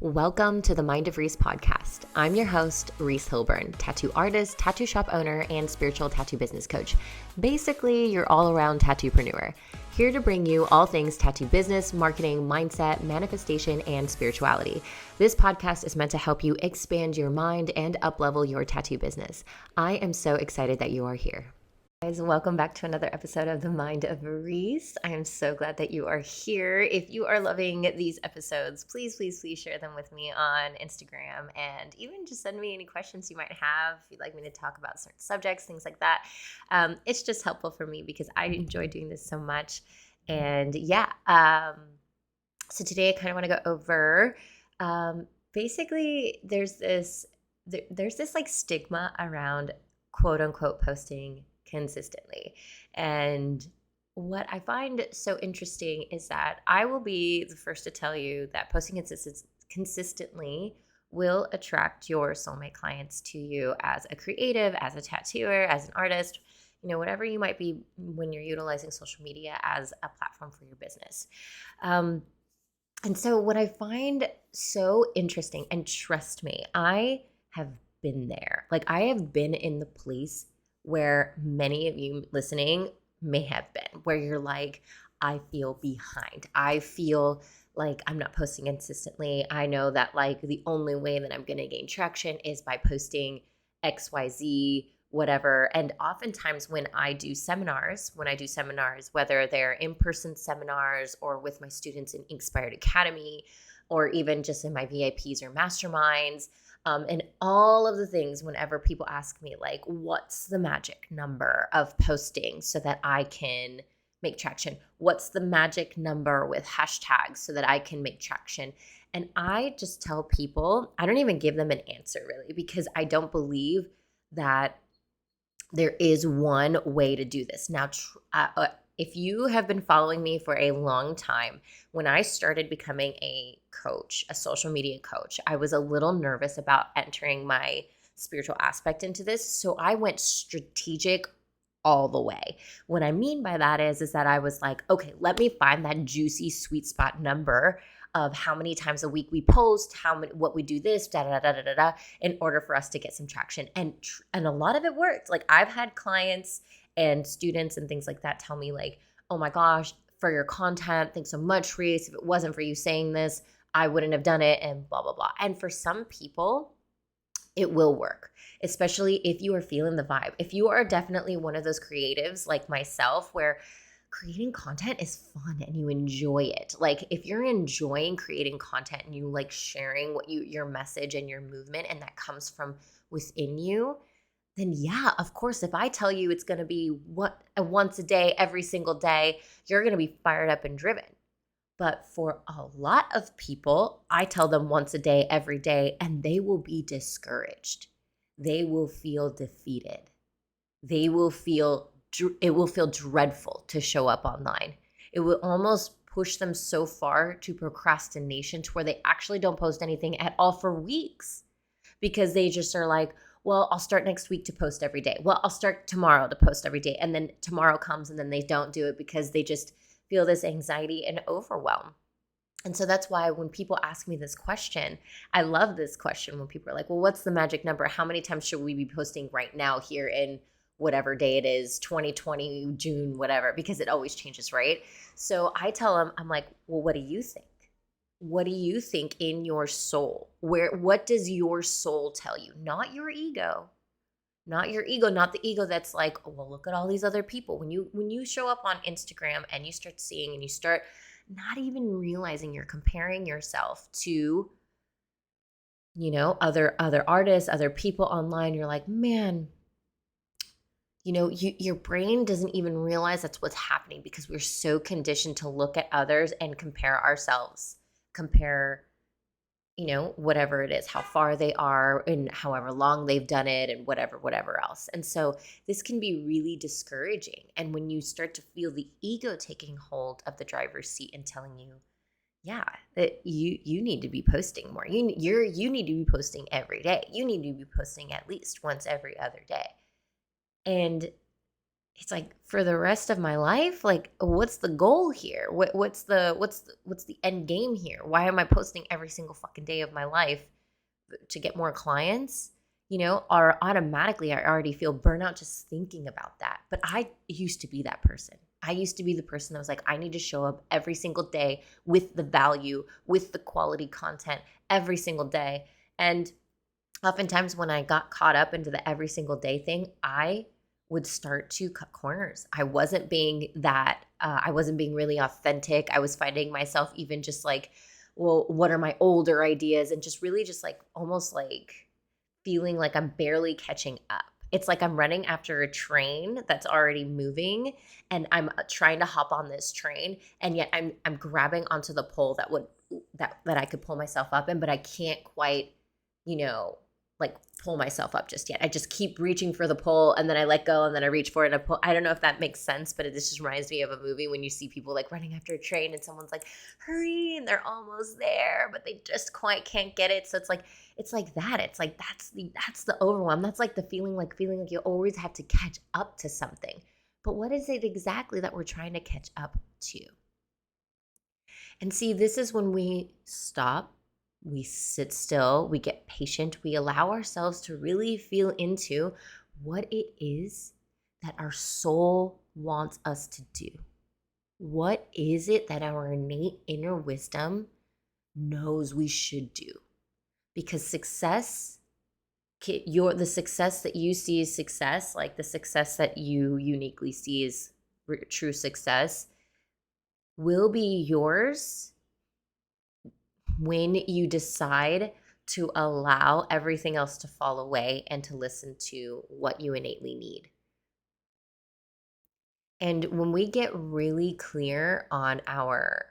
Welcome to the Mind of Reese podcast. I'm your host, Reese Hilburn, tattoo artist, tattoo shop owner, and spiritual tattoo business coach. Basically, your all-around tattoopreneur. Here to bring you all things tattoo business, marketing, mindset, manifestation, and spirituality. This podcast is meant to help you expand your mind and up-level your tattoo business. I am so excited that you are here. Guys, welcome back to another episode of The Mind of Reese. I am so glad that you are here. If you are loving these episodes, please share them with me on Instagram, and even just send me any questions you might have if you'd like me to talk about certain subjects, things like that. It's just helpful for me because I enjoy doing this so much. And so today I kind of want to go over, basically there's this like stigma around quote unquote posting consistently. And what I find so interesting is that I will be the first to tell you that posting consistently will attract your soulmate clients to you as a creative, as a tattooer, as an artist, whatever you might be when you're utilizing social media as a platform for your business. And so what I find so interesting, and trust me, I have been there. Like, I have been in the place where many of you listening may have been, where you're like, I feel behind. I feel like I'm not posting consistently. I know that like the only way that I'm going to gain traction is by posting XYZ, whatever. And oftentimes when I do seminars, whether they're in-person seminars or with my students in Inspired Academy, or even just in my VIPs or masterminds, and all of the things, whenever people ask me, like, what's the magic number of posting so that I can make traction? What's the magic number with hashtags so that I can make traction? And I just tell people, I don't even give them an answer really, because I don't believe that there is one way to do this. Now, if you have been following me for a long time, when I started becoming a coach, a social media coach, I was a little nervous about entering my spiritual aspect into this. So I went strategic all the way. What I mean by that is that I was like, okay, let me find that juicy sweet spot number of how many times a week we post, what we do this, in order for us to get some traction. And a lot of it worked. Like, I've had clients and students and things like that tell me like, oh my gosh, for your content, thanks so much, Reese. If it wasn't for you saying this, I wouldn't have done it, and blah, blah, blah. And for some people, it will work, especially if you are feeling the vibe. If you are definitely one of those creatives like myself, where creating content is fun and you enjoy it. Like, if you're enjoying creating content and you like sharing your message and your movement, and that comes from within you, then yeah, of course, if I tell you it's going to be once a day, every single day, you're going to be fired up and driven. But for a lot of people, I tell them once a day, every day, and they will be discouraged. They will feel defeated. It will feel dreadful to show up online. It will almost push them so far to procrastination to where they actually don't post anything at all for weeks, because they just are like, well, I'll start next week to post every day. Well, I'll start tomorrow to post every day. And then tomorrow comes and then they don't do it because they just feel this anxiety and overwhelm. And so that's why when people ask me this question, I love this question when people are like, well, what's the magic number? How many times should we be posting right now here in whatever day it is, 2020, June, whatever, because it always changes, right? So I tell them, I'm like, well, what do you think? What do you think in your soul? What does your soul tell you? Not your ego. Not the ego that's like, oh, well, look at all these other people. When you show up on Instagram and you start seeing and you start not even realizing you're comparing yourself to, other artists, other people online, you're like, man, your brain doesn't even realize that's what's happening, because we're so conditioned to look at others and compare ourselves, whatever it is, how far they are and however long they've done it and whatever else. And so this can be really discouraging. And when you start to feel the ego taking hold of the driver's seat and telling you, yeah, that you need to be posting more. You need to be posting every day. You need to be posting at least once every other day. And it's like for the rest of my life, like what's the goal here? What's the end game here? Why am I posting every single fucking day of my life to get more clients? Or automatically I already feel burnout just thinking about that. But I used to be that person. I used to be the person that was like, I need to show up every single day with the value, with the quality content every single day. And oftentimes when I got caught up into the every single day thing, I would start to cut corners. I wasn't being really authentic. I was finding myself even just like, well, what are my older ideas? And just really just like almost like feeling like I'm barely catching up. It's like I'm running after a train that's already moving and I'm trying to hop on this train and yet I'm grabbing onto the pole that I could pull myself up in, but I can't quite, you know, like pull myself up just yet. I just keep reaching for the pole and then I let go and then I reach for it and I pull. I don't know if that makes sense, but this just reminds me of a movie when you see people like running after a train and someone's like, hurry, and they're almost there, but they just quite can't get it. So it's like that. It's like that's the overwhelm. That's like the feeling like you always have to catch up to something. But what is it exactly that we're trying to catch up to? And see, this is when we stop, we sit still, we get patient, we allow ourselves to really feel into what it is that our soul wants us to do. What is it that our innate inner wisdom knows we should do? Because the success that you see as success, like the success that you uniquely see as true success, will be yours when you decide to allow everything else to fall away and to listen to what you innately need. And when we get really clear on our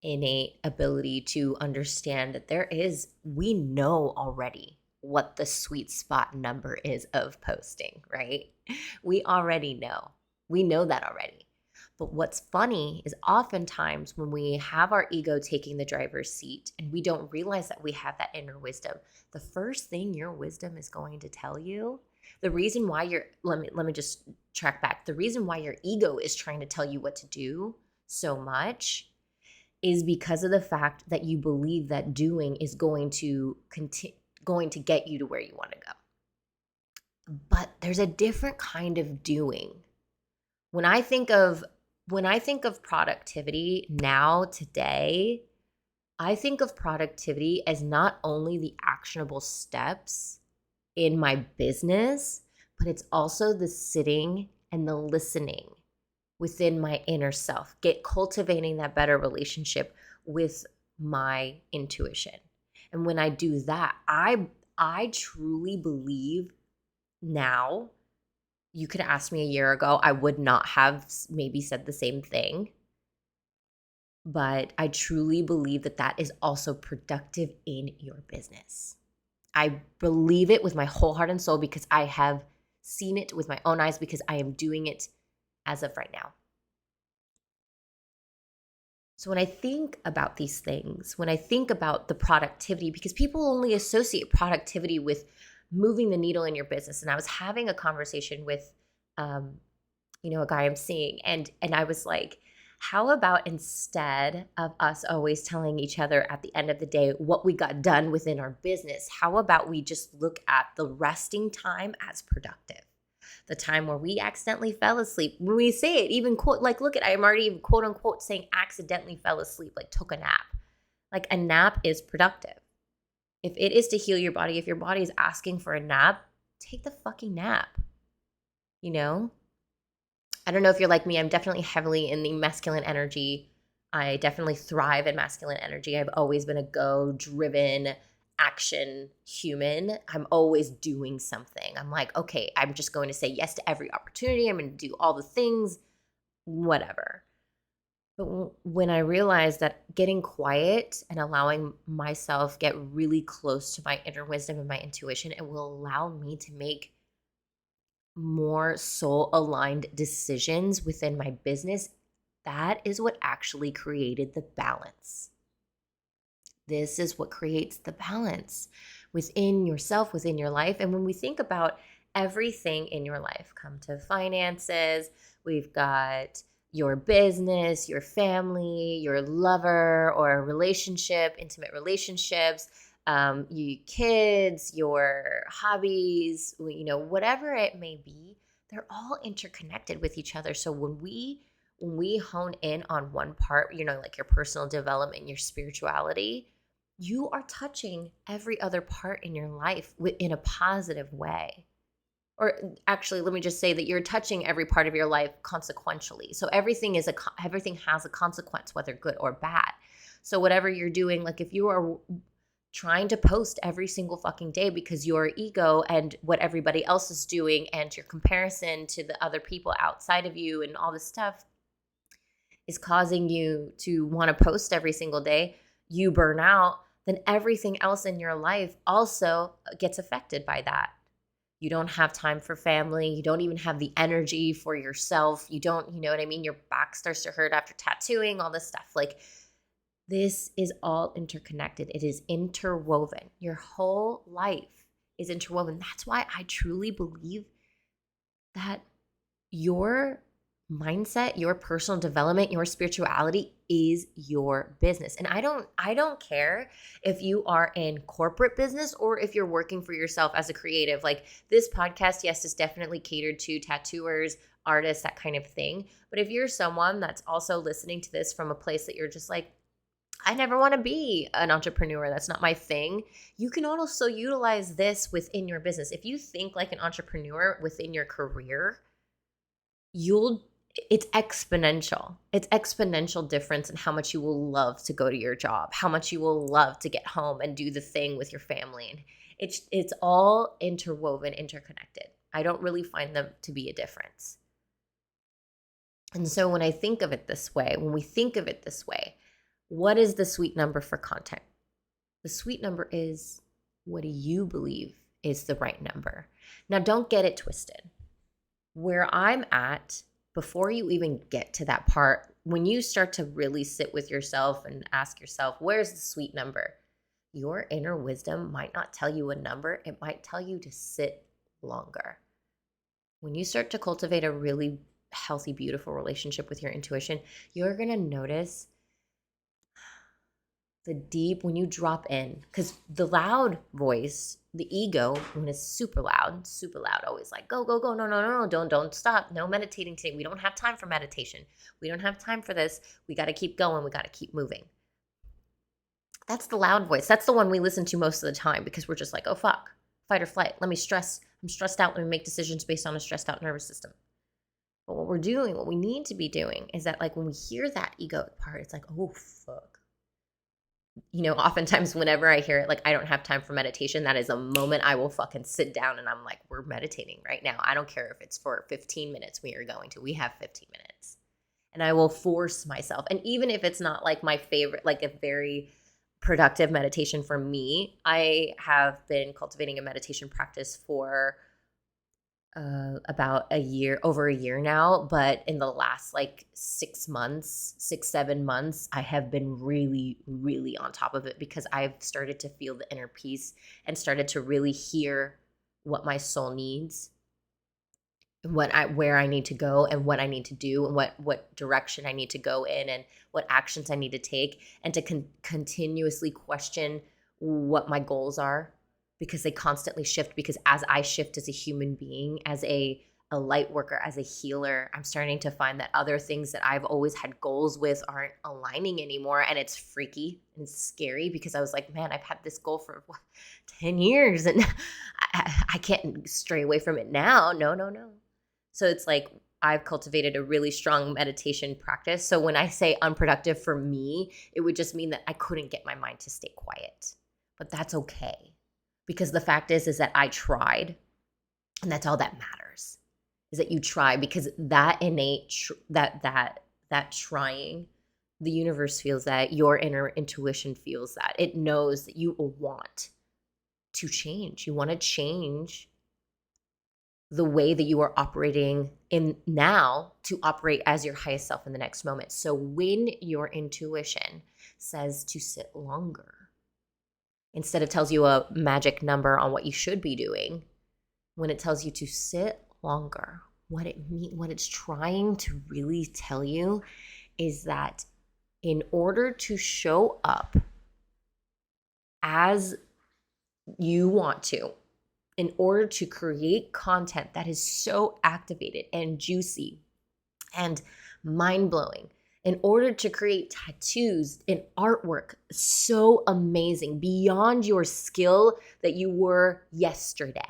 innate ability to understand that we know already what the sweet spot number is of posting, right? We already know. We know that already. But what's funny is oftentimes when we have our ego taking the driver's seat and we don't realize that we have that inner wisdom, the first thing your wisdom is going to tell you, the reason why let me just track back. The reason why your ego is trying to tell you what to do so much is because of the fact that you believe that doing is going to get you to where you want to go. But there's a different kind of doing. When I think of productivity now today, I think of productivity as not only the actionable steps in my business, but it's also the sitting and the listening within my inner self, cultivating that better relationship with my intuition. And when I do that, I truly believe now, you could ask me a year ago, I would not have maybe said the same thing. But I truly believe that is also productive in your business. I believe it with my whole heart and soul because I have seen it with my own eyes because I am doing it as of right now. So when I think about these things, when I think about the productivity, because people only associate productivity with moving the needle in your business. And I was having a conversation with, a guy I'm seeing, and I was like, how about instead of us always telling each other at the end of the day what we got done within our business, how about we just look at the resting time as productive? The time where we accidentally fell asleep. When we say it, even quote, like, look at, I'm already quote unquote saying accidentally fell asleep, like took a nap. Like a nap is productive. If it is to heal your body, if your body is asking for a nap, take the fucking nap. I don't know if you're like me. I'm definitely heavily in the masculine energy. I definitely thrive in masculine energy. I've always been a go-driven action human. I'm always doing something. I'm like, okay, I'm just going to say yes to every opportunity. I'm going to do all the things, whatever. But when I realized that getting quiet and allowing myself get really close to my inner wisdom and my intuition, it will allow me to make more soul aligned decisions within my business. That is what actually created the balance. This is what creates the balance within yourself, within your life. And when we think about everything in your life. Come to finances, we've got your business, your family, your lover or relationship, intimate relationships, you kids, your hobbies, whatever it may be, they're all interconnected with each other. So when we hone in on one part, like your personal development, your spirituality, you are touching every other part in your life in a positive way. Or actually, let me just say that you're touching every part of your life consequentially. So everything has a consequence, whether good or bad. So whatever you're doing, like if you are trying to post every single fucking day because your ego and what everybody else is doing and your comparison to the other people outside of you and all this stuff is causing you to want to post every single day, you burn out, then everything else in your life also gets affected by that. You don't have time for family. You don't even have the energy for yourself. You don't, you know what I mean? Your back starts to hurt after tattooing, all this stuff. Like, this is all interconnected. It is interwoven. Your whole life is interwoven. That's why I truly believe that your mindset, your personal development, your spirituality is your business. And I don't care if you are in corporate business or if you're working for yourself as a creative. Like this podcast, yes, is definitely catered to tattooers, artists, that kind of thing. But if you're someone that's also listening to this from a place that you're just like, I never want to be an entrepreneur, that's not my thing, you can also utilize this within your business. If you think like an entrepreneur within your career, it's exponential. It's exponential difference in how much you will love to go to your job, how much you will love to get home and do the thing with your family. And it's all interwoven, interconnected. I don't really find them to be a difference. And so when we think of it this way, what is the sweet number for content? The sweet number is, what do you believe is the right number? Now, don't get it twisted. Where I'm at, before you even get to that part, when you start to really sit with yourself and ask yourself, where's the sweet number? Your inner wisdom might not tell you a number. It might tell you to sit longer. When you start to cultivate a really healthy, beautiful relationship with your intuition, you're going to notice when you drop in, because the loud voice, the ego, when it's super loud, always like, go, go, go, no, don't stop, no meditating today. We don't have time for meditation. We don't have time for this. We got to keep going. We got to keep moving. That's the loud voice. That's the one we listen to most of the time because we're just like, oh, fuck, fight or flight. I'm stressed out. Let me make decisions based on a stressed out nervous system. But what we need to be doing is that, like, when we hear that ego part, it's like, oh, fuck. Oftentimes whenever I hear it, like, I don't have time for meditation, that is a moment I will fucking sit down and I'm like, we're meditating right now. I don't care if it's for 15 minutes we have 15 minutes. And I will force myself. And even if it's not like my favorite, like a very productive meditation for me, I have been cultivating a meditation practice for about over a year now, but in the last like 7 months, I have been really, really on top of it because I've started to feel the inner peace and started to really hear what my soul needs, where I need to go and what I need to do and what direction I need to go in and what actions I need to take, and to continuously question what my goals are, because they constantly shift. Because as I shift as a human being, as a light worker, as a healer, I'm starting to find that other things that I've always had goals with aren't aligning anymore. And it's freaky and it's scary because I was like, man, I've had this goal for 10 years and I can't stray away from it now. No. So it's like, I've cultivated a really strong meditation practice. So when I say unproductive for me, it would just mean that I couldn't get my mind to stay quiet. But that's okay. Because the fact is that I tried, and that's all that matters, is that you try, because that innate, that trying, the universe feels that, your inner intuition feels that. It knows that you want to change. You want to change the way that you are operating in now to operate as your highest self in the next moment. So when your intuition says to sit longer, instead of tells you a magic number on what you should be doing, when it tells you to sit longer, what it's trying to really tell you is that in order to show up as you want to, in order to create content that is so activated and juicy and mind-blowing, in order to create tattoos and artwork so amazing beyond your skill that you were yesterday,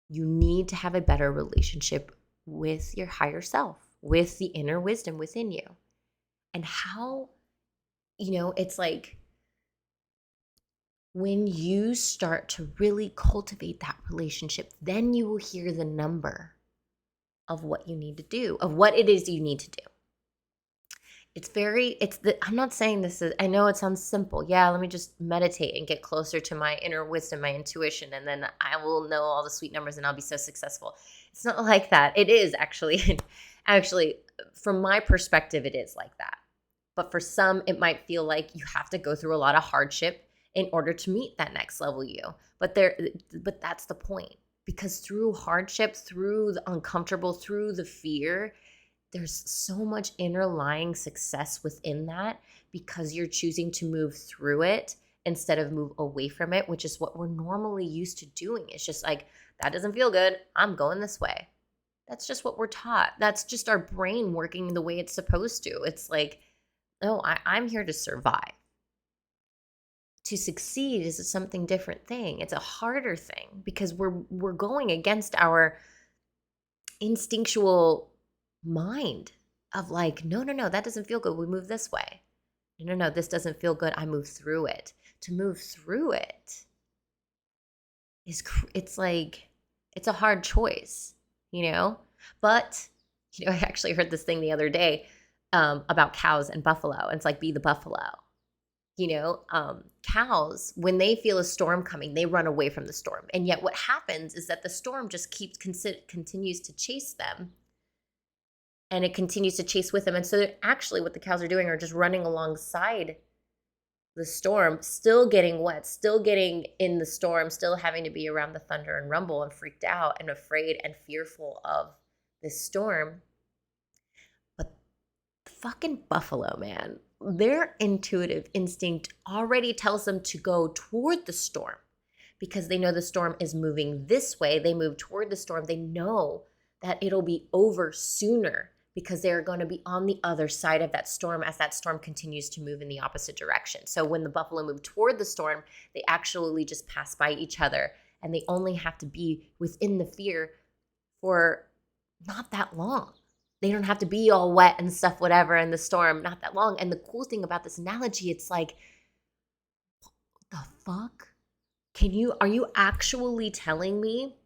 you need to have a better relationship with your higher self, with the inner wisdom within you. And how, it's like when you start to really cultivate that relationship, then you will hear the number of what you need to do, of what it is you need to do. I'm not saying this is, I know it sounds simple. Yeah, let me just meditate and get closer to my inner wisdom, my intuition, and then I will know all the sweet numbers and I'll be so successful. It's not like that. It is actually, from my perspective, it is like that. But for some, it might feel like you have to go through a lot of hardship in order to meet that next level you. But that's the point. Because through hardship, through the uncomfortable, through the fear, there's so much underlying success within that because you're choosing to move through it instead of move away from it, which is what we're normally used to doing. It's just like, that doesn't feel good. I'm going this way. That's just what we're taught. That's just our brain working the way it's supposed to. It's like, no, I'm here to survive. To succeed is a something different thing. It's a harder thing because we're going against our instinctual mind of like, no, that doesn't feel good. We move this way. No, this doesn't feel good. I move through it. To move through it it's like, it's a hard choice, But, I actually heard this thing the other day about cows and buffalo. And it's like, be the buffalo. Cows, when they feel a storm coming, they run away from the storm. And yet what happens is that the storm just continues to chase them. And it continues to chase with them. And so actually what the cows are doing are just running alongside the storm, still getting wet, still getting in the storm, still having to be around the thunder and rumble and freaked out and afraid and fearful of this storm. But the fucking buffalo, man, their intuitive instinct already tells them to go toward the storm because they know the storm is moving this way. They move toward the storm. They know that it'll be over sooner because they're going to be on the other side of that storm as that storm continues to move in the opposite direction. So when the buffalo move toward the storm, they actually just pass by each other and they only have to be within the fear for not that long. They don't have to be all wet and stuff, whatever, in the storm, not that long. And the cool thing about this analogy, it's like, what the fuck? Are you actually telling me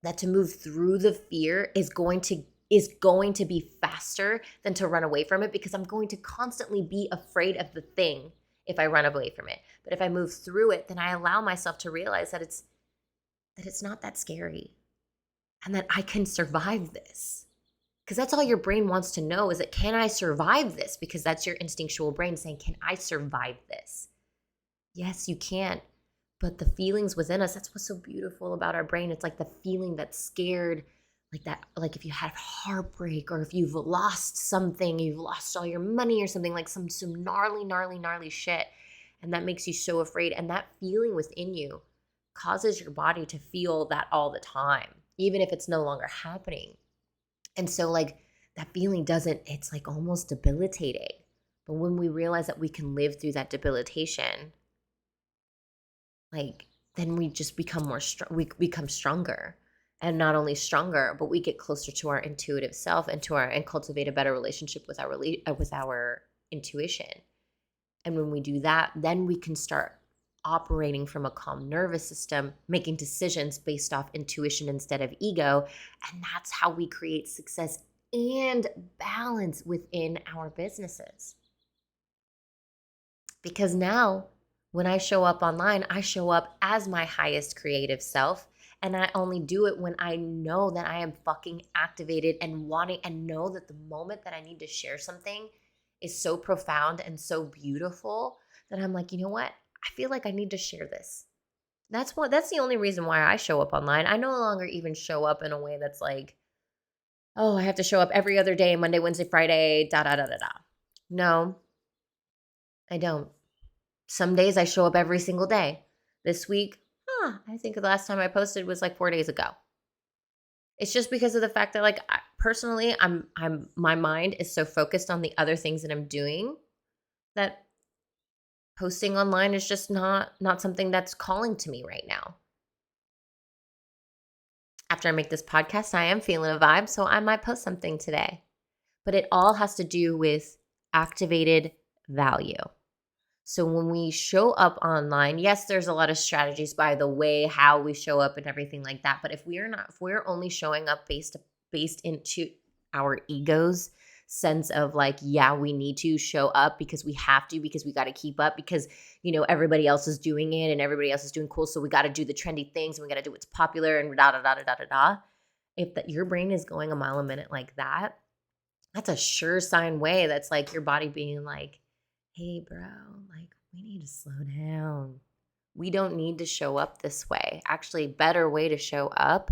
that to move through the fear is going to be faster than to run away from it? Because I'm going to constantly be afraid of the thing if I run away from it. But if I move through it, then I allow myself to realize that it's not that scary and that I can survive this. Because that's all your brain wants to know is that, can I survive this? Because that's your instinctual brain saying, can I survive this? Yes, you can. But the feelings within us, that's what's so beautiful about our brain. It's like the feeling that's scared, like that, like if you have heartbreak or if you've lost something, you've lost all your money or something, like some gnarly shit. And that makes you so afraid. And that feeling within you causes your body to feel that all the time, even if it's no longer happening. And so like that feeling it's like almost debilitating. But when we realize that we can live through that debilitation, like then we just become we become stronger. And not only stronger, but we get closer to our intuitive self and cultivate a better relationship with our intuition. And when we do that, then we can start operating from a calm nervous system, making decisions based off intuition instead of ego. And that's how we create success and balance within our businesses. Because now when I show up online, I show up as my highest creative self. And I only do it when I know that I am fucking activated and wanting, and know that the moment that I need to share something is so profound and so beautiful that I'm like, you know what? I feel like I need to share this. That's the only reason why I show up online. I no longer even show up in a way that's like, oh, I have to show up every other day, Monday, Wednesday, Friday, da da da da da. No, I don't. Some days I show up every single day. This week, I think the last time I posted was like 4 days ago. It's just because of the fact that, like, personally, my mind is so focused on the other things that I'm doing that posting online is just not something that's calling to me right now. After I make this podcast, I am feeling a vibe, so I might post something today. But it all has to do with activated value. So when we show up online, yes, there's a lot of strategies by the way how we show up and everything like that. But if we're only showing up based into our egos sense of like, yeah, we need to show up because we have to, because we got to keep up, because everybody else is doing it and everybody else is doing cool, so we got to do the trendy things and we got to do what's popular and da da da da da da da. If your brain is going a mile a minute like that, that's a sure sign way that's like your body being like, hey, bro, like, we need to slow down. We don't need to show up this way. Actually, better way to show up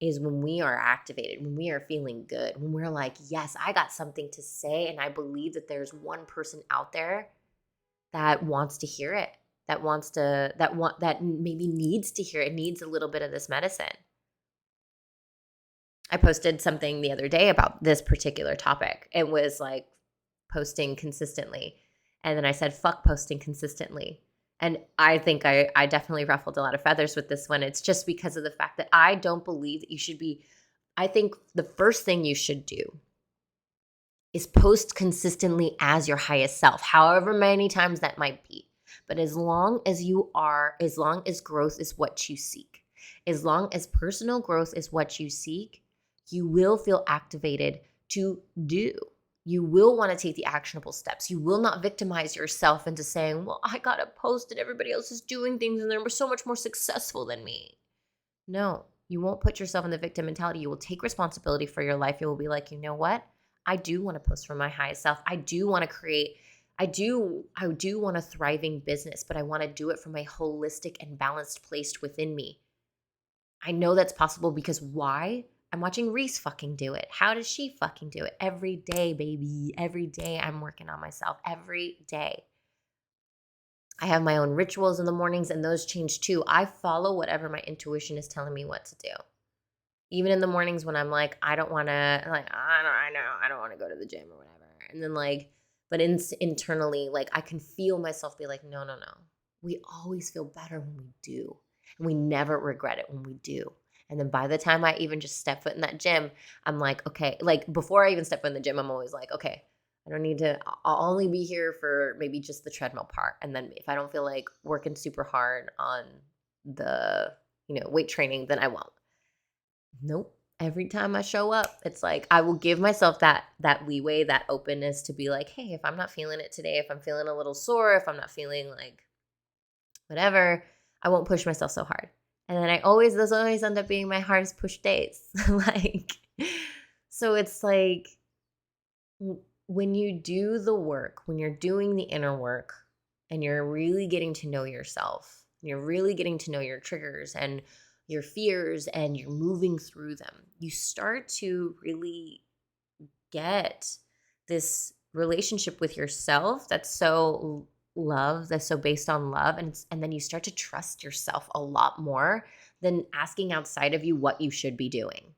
is when we are activated, when we are feeling good, when we're like, yes, I got something to say, and I believe that there's one person out there that wants to hear it, that maybe needs to hear it, needs a little bit of this medicine. I posted something the other day about this particular topic. It was like posting consistently. And then I said, fuck posting consistently. And I think I definitely ruffled a lot of feathers with this one. It's just because of the fact that I don't believe that you should be. I think the first thing you should do is post consistently as your highest self, however many times that might be. But as long as growth is what you seek, as long as personal growth is what you seek, you will feel activated to do. You will want to take the actionable steps. You will not victimize yourself into saying, well, I got to post and everybody else is doing things and they're so much more successful than me. No, you won't put yourself in the victim mentality. You will take responsibility for your life. You will be like, you know what? I do want to post for my highest self. I do want to create. I do want a thriving business, but I want to do it from a holistic and balanced place within me. I know that's possible because why? I'm watching Reese fucking do it. How does she fucking do it? Every day, baby. Every day I'm working on myself. Every day. I have my own rituals in the mornings and those change too. I follow whatever my intuition is telling me what to do. Even in the mornings when I'm like, I don't want to, like, I don't want to go to the gym or whatever. And then like, but internally, like I can feel myself be like, no. We always feel better when we do. And we never regret it when we do. And then by the time I even just step foot in that gym, I'm like, okay, like before I even step foot in the gym, I'm always like, okay, I don't need to, I'll only be here for maybe just the treadmill part. And then if I don't feel like working super hard on the, weight training, then I won't. Nope. Every time I show up, it's like I will give myself that leeway, that openness to be like, hey, if I'm not feeling it today, if I'm feeling a little sore, if I'm not feeling like whatever, I won't push myself so hard. And then those always end up being my hardest push days. So it's like when you do the work, when you're doing the inner work and you're really getting to know yourself, you're really getting to know your triggers and your fears and you're moving through them, you start to really get this relationship with yourself that's so based on love, and then you start to trust yourself a lot more than asking outside of you what you should be doing.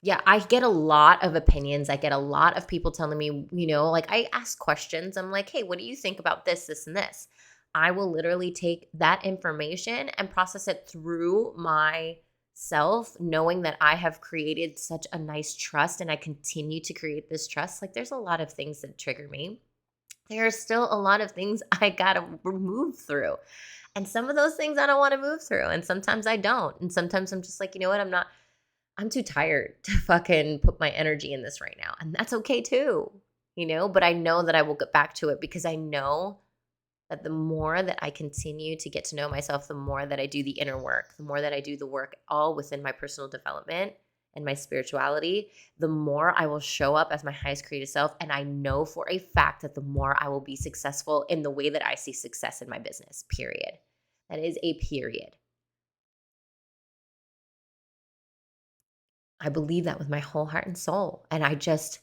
Yeah, I get a lot of opinions. I get a lot of people telling me, like I ask questions. I'm like, hey, what do you think about this, and this? I will literally take that information and process it through myself, knowing that I have created such a nice trust and I continue to create this trust. Like there's a lot of things that trigger me. There are still a lot of things I got to move through. And some of those things I don't want to move through. And sometimes I don't. And sometimes I'm just like, you know what? I'm too tired to fucking put my energy in this right now. And that's okay too, but I know that I will get back to it because I know that the more that I continue to get to know myself, the more that I do the inner work, the more that I do the work all within my personal development and my spirituality, the more I will show up as my highest creative self. And I know for a fact that the more I will be successful in the way that I see success in my business, period. That is a period. I believe that with my whole heart and soul. And I just,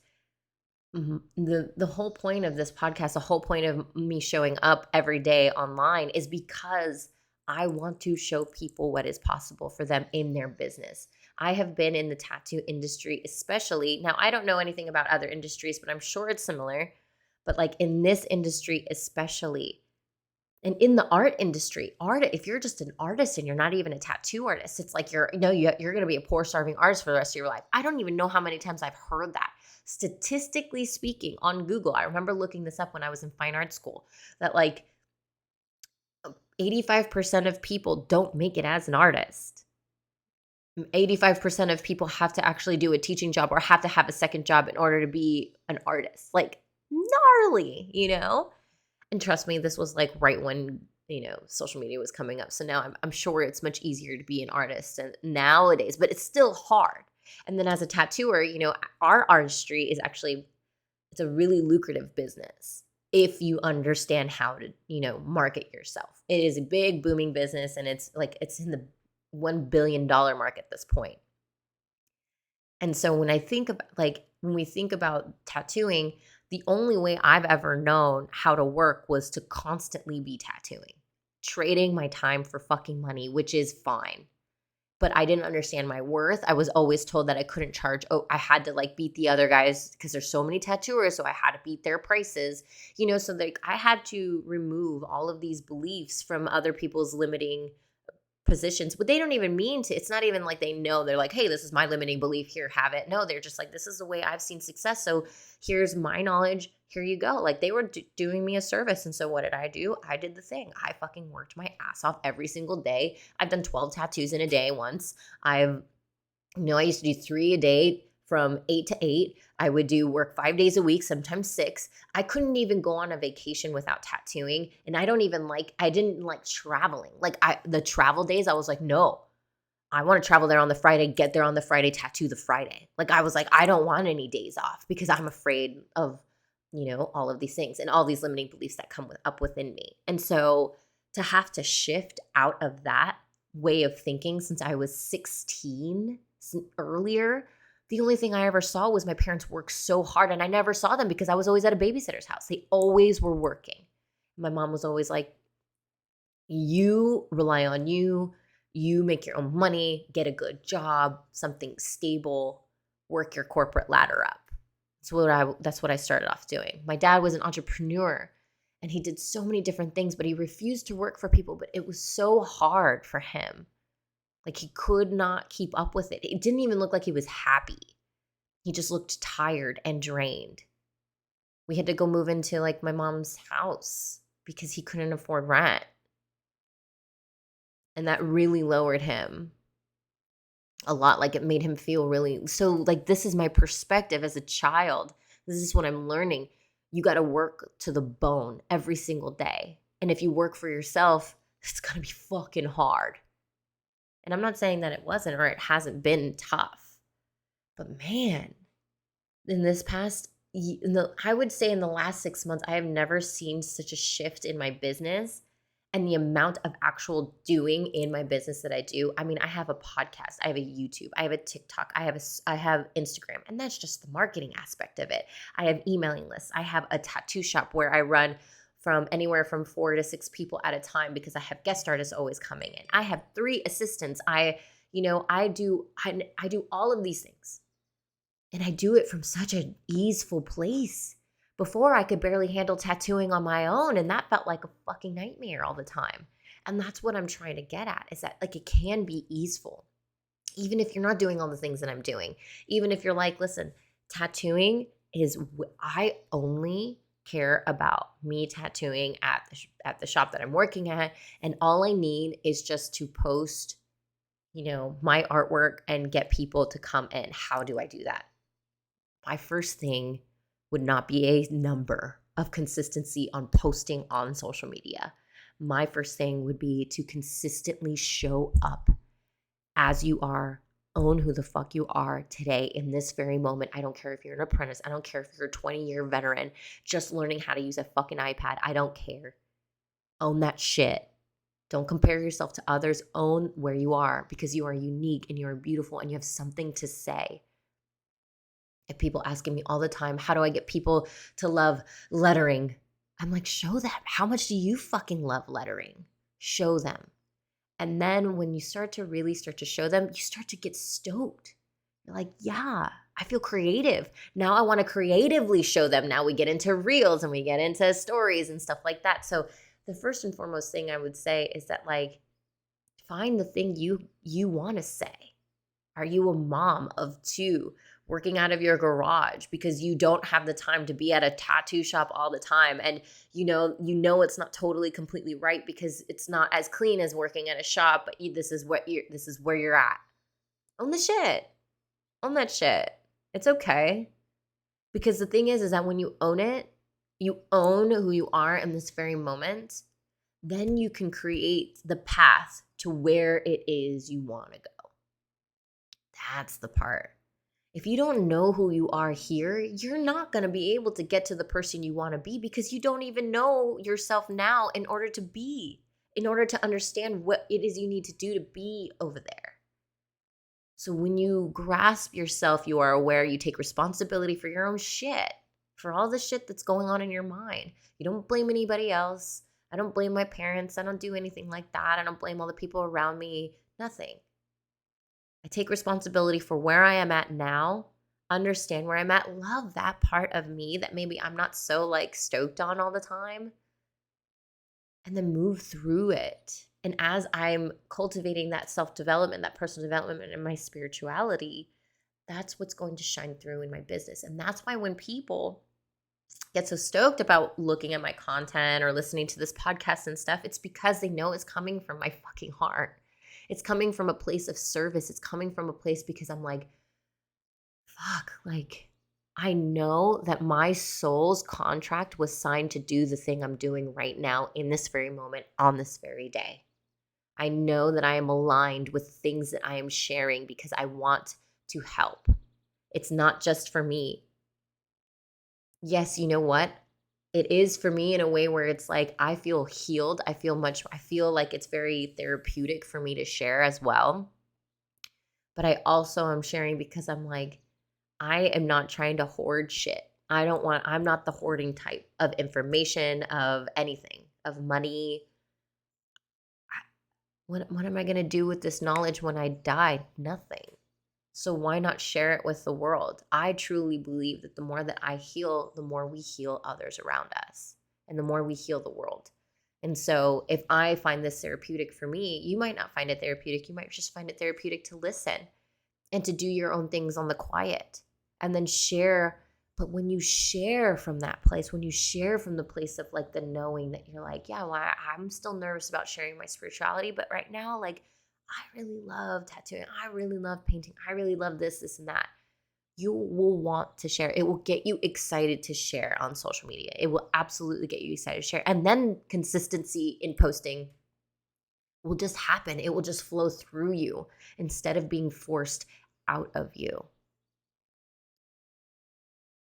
the whole point of this podcast, the whole point of me showing up every day online is because I want to show people what is possible for them in their business. I have been in the tattoo industry, especially. Now, I don't know anything about other industries, but I'm sure it's similar. But like in this industry, especially, and in the art industry, if you're just an artist and you're not even a tattoo artist, it's like you're going to be a poor starving artist for the rest of your life. I don't even know how many times I've heard that. Statistically speaking, on Google, I remember looking this up when I was in fine art school, that like 85% of people don't make it as an artist. 85% of people have to actually do a teaching job or have to have a second job in order to be an artist. Like gnarly, And trust me, this was like right when, social media was coming up. So now I'm sure it's much easier to be an artist and nowadays, but it's still hard. And then as a tattooer, our artistry is actually, it's a really lucrative business if you understand how to, market yourself. It is a big booming business and it's in the $1 billion mark at this point. And so when we think about tattooing, the only way I've ever known how to work was to constantly be tattooing, trading my time for fucking money, which is fine. But I didn't understand my worth. I was always told that I couldn't charge. Oh, I had to like beat the other guys because there's so many tattooers. So I had to beat their prices, so like I had to remove all of these beliefs from other people's limiting positions, but they don't even mean to. It's not even like they know. They're like, hey, this is my limiting belief, here, have it. No, they're just like, this is the way I've seen success, so here's my knowledge, here you go. Like they were doing me a service. And so what did I do? I did the thing. I fucking worked my ass off every single day. I've done 12 tattoos in a day once. I used to do 3 a day from 8 to 8. I would do work 5 days a week, sometimes 6. I couldn't even go on a vacation without tattooing. And I didn't like traveling. The travel days, I was like, no, I want to travel there on the Friday, get there on the Friday, tattoo the Friday. Like I was like, I don't want any days off because I'm afraid of, all of these things and all these limiting beliefs that come up within me. And so to have to shift out of that way of thinking since I was 16 earlier, the only thing I ever saw was my parents work so hard, and I never saw them because I was always at a babysitter's house. They always were working. My mom was always like, you rely on you make your own money, get a good job, something stable, work your corporate ladder up. That's what I started off doing. My dad was an entrepreneur and he did so many different things, but he refused to work for people, but it was so hard for him. Like he could not keep up with it. It didn't even look like he was happy. He just looked tired and drained. We had to go move into like my mom's house because he couldn't afford rent. And that really lowered him a lot. Like it made him feel really, so like this is my perspective as a child. This is what I'm learning. You got to work to the bone every single day. And if you work for yourself, it's going to be fucking hard. And I'm not saying that it wasn't or it hasn't been tough, but man, in this past, I would say in the last 6 months, I have never seen such a shift in my business and the amount of actual doing in my business that I do. I mean, I have a podcast, I have a YouTube, I have a TikTok, I have Instagram, and that's just the marketing aspect of it. I have emailing lists. I have a tattoo shop where I run from anywhere from 4 to 6 people at a time because I have guest artists always coming in. I have 3 assistants. I do all of these things. And I do it from such an easeful place. Before I could barely handle tattooing on my own, and that felt like a fucking nightmare all the time. And that's what I'm trying to get at, is that like it can be easeful. Even if you're not doing all the things that I'm doing. Even if you're like, listen, tattooing is, I only care about me tattooing at the shop that I'm working at, and all I need is just to post, my artwork and get people to come in. How do I do that? My first thing would not be a number of consistency on posting on social media. My first thing would be to consistently show up as you are Own who the fuck you are today in this very moment. I don't care if you're an apprentice. I don't care if you're a 20-year veteran just learning how to use a fucking iPad. I don't care. Own that shit. Don't compare yourself to others. Own where you are because you are unique and you are beautiful and you have something to say. If people asking me all the time, how do I get people to love lettering? I'm like, show them. How much do you fucking love lettering? Show them. And then when you start to really start to show them, you start to get stoked. You're like, yeah, I feel creative. Now I want to creatively show them. Now we get into reels and we get into stories and stuff like that. So the first and foremost thing I would say is that, like, find the thing you want to say. Are you a mom of two working out of your garage because you don't have the time to be at a tattoo shop all the time, and you know it's not totally completely right because it's not as clean as working at a shop, but this is where you're at. Own the shit. Own that shit. It's okay. Because the thing is that when you own it, you own who you are in this very moment, then you can create the path to where it is you want to go. That's the part. If you don't know who you are here, you're not going to be able to get to the person you want to be because you don't even know yourself now in order to understand what it is you need to do to be over there. So when you grasp yourself, you are aware, you take responsibility for your own shit, for all the shit that's going on in your mind. You don't blame anybody else. I don't blame my parents. I don't do anything like that. I don't blame all the people around me. Nothing. I take responsibility for where I am at now, understand where I'm at, love that part of me that maybe I'm not so like stoked on all the time, and then move through it. And as I'm cultivating that self-development, that personal development and my spirituality, that's what's going to shine through in my business. And that's why when people get so stoked about looking at my content or listening to this podcast and stuff, it's because they know it's coming from my fucking heart. It's coming from a place of service. It's coming from a place because I'm like, fuck, like, I know that my soul's contract was signed to do the thing I'm doing right now in this very moment on this very day. I know that I am aligned with things that I am sharing because I want to help. It's not just for me. Yes, you know what? It is for me in a way where it's like I feel healed. I feel like it's very therapeutic for me to share as well. But I also am sharing because I'm like, I am not trying to hoard shit. I'm not the hoarding type of information, of anything, of money. What am I going to do with this knowledge when I die? Nothing. So why not share it with the world? I truly believe that the more that I heal, the more we heal others around us and the more we heal the world. And so if I find this therapeutic for me, you might not find it therapeutic. You might just find it therapeutic to listen and to do your own things on the quiet and then share. But when you share from that place, when you share from the place of like the knowing that you're like, yeah, well, I'm still nervous about sharing my spirituality, but right now, like, I really love tattooing. I really love painting. I really love this, and that. You will want to share. It will get you excited to share on social media. It will absolutely get you excited to share. And then consistency in posting will just happen. It will just flow through you instead of being forced out of you.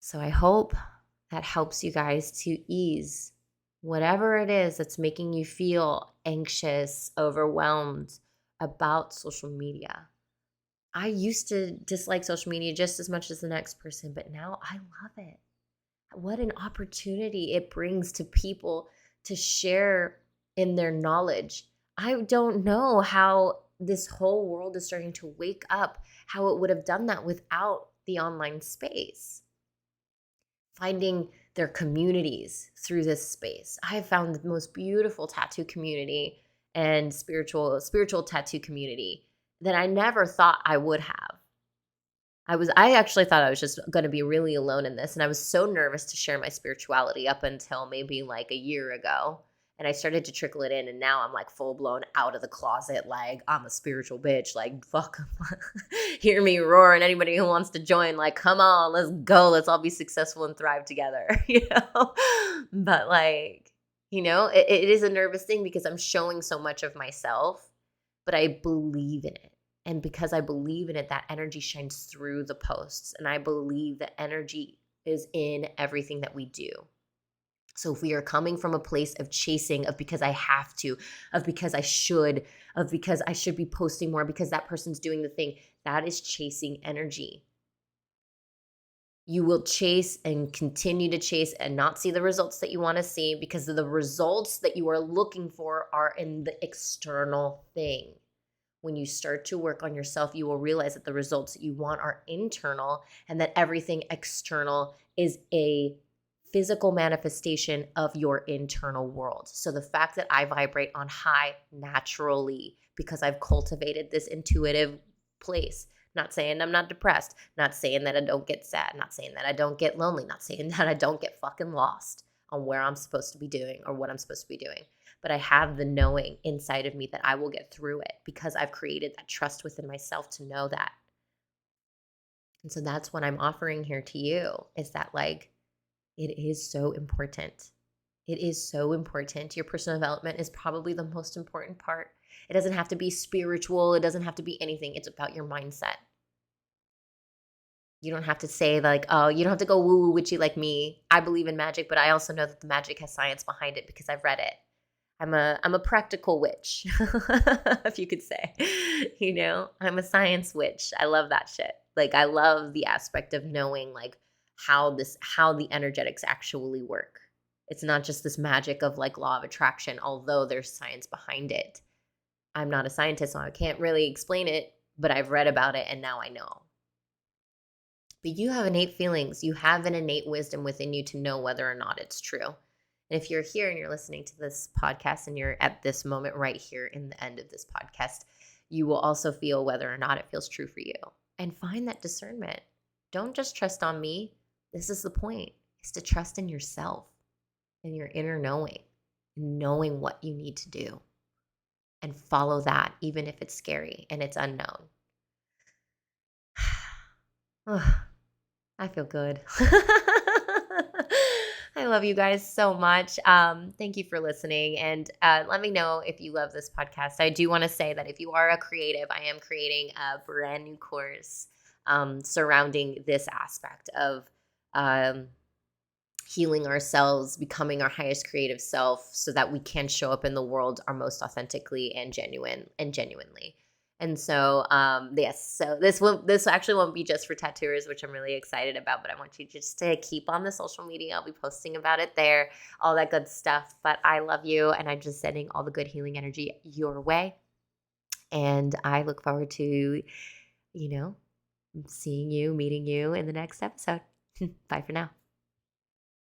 So I hope that helps you guys to ease whatever it is that's making you feel anxious, overwhelmed about social media. I used to dislike social media just as much as the next person, but now I love it. What an opportunity it brings to people to share in their knowledge. I don't know how this whole world is starting to wake up, how it would have done that without the online space. Finding their communities through this space. I have found the most beautiful tattoo community and spiritual tattoo community that I never thought I would have. I actually thought I was just going to be really alone in this, and I was so nervous to share my spirituality up until maybe like a year ago. And I started to trickle it in, and now I'm like full blown out of the closet, like I'm a spiritual bitch, like fuck, hear me roar, and anybody who wants to join, like come on, let's go, let's all be successful and thrive together, But like, it is a nervous thing because I'm showing so much of myself, but I believe in it. And because I believe in it, that energy shines through the posts. And I believe that energy is in everything that we do. So if we are coming from a place of chasing, of because I have to, of because I should, of because I should be posting more because that person's doing the thing, that is chasing energy. You will chase and continue to chase and not see the results that you want to see because the results that you are looking for are in the external thing. When you start to work on yourself, you will realize that the results that you want are internal and that everything external is a physical manifestation of your internal world. So the fact that I vibrate on high naturally because I've cultivated this intuitive place. Not saying I'm not depressed, not saying that I don't get sad, not saying that I don't get lonely, not saying that I don't get fucking lost on where I'm supposed to be doing or what I'm supposed to be doing. But I have the knowing inside of me that I will get through it because I've created that trust within myself to know that. And so that's what I'm offering here to you is that like, it is so important. It is so important. Your personal development is probably the most important part. It doesn't have to be spiritual. It doesn't have to be anything. It's about your mindset. You don't have to say like, oh, you don't have to go woo-woo witchy like me. I believe in magic, but I also know that the magic has science behind it because I've read it. I'm a practical witch, if you could say. You know, I'm a science witch. I love that shit. Like I love the aspect of knowing like how the energetics actually work. It's not just this magic of like law of attraction, although there's science behind it. I'm not a scientist, so I can't really explain it, but I've read about it and now I know. But you have innate feelings. You have an innate wisdom within you to know whether or not it's true. And if you're here and you're listening to this podcast and you're at this moment right here in the end of this podcast, you will also feel whether or not it feels true for you. And find that discernment. Don't just trust on me. This is the point, is to trust in yourself and your inner knowing what you need to do. And follow that, even if it's scary and it's unknown. I feel good. I love you guys so much. Thank you for listening. And let me know if you love this podcast. I do want to say that if you are a creative, I am creating a brand new course surrounding this aspect of healing ourselves, becoming our highest creative self so that we can show up in the world our most authentically and genuinely. And so, yes, so this actually won't be just for tattooers, which I'm really excited about, but I want you just to keep on the social media. I'll be posting about it there, all that good stuff. But I love you, and I'm just sending all the good healing energy your way. And I look forward to, seeing you, meeting you in the next episode. Bye for now.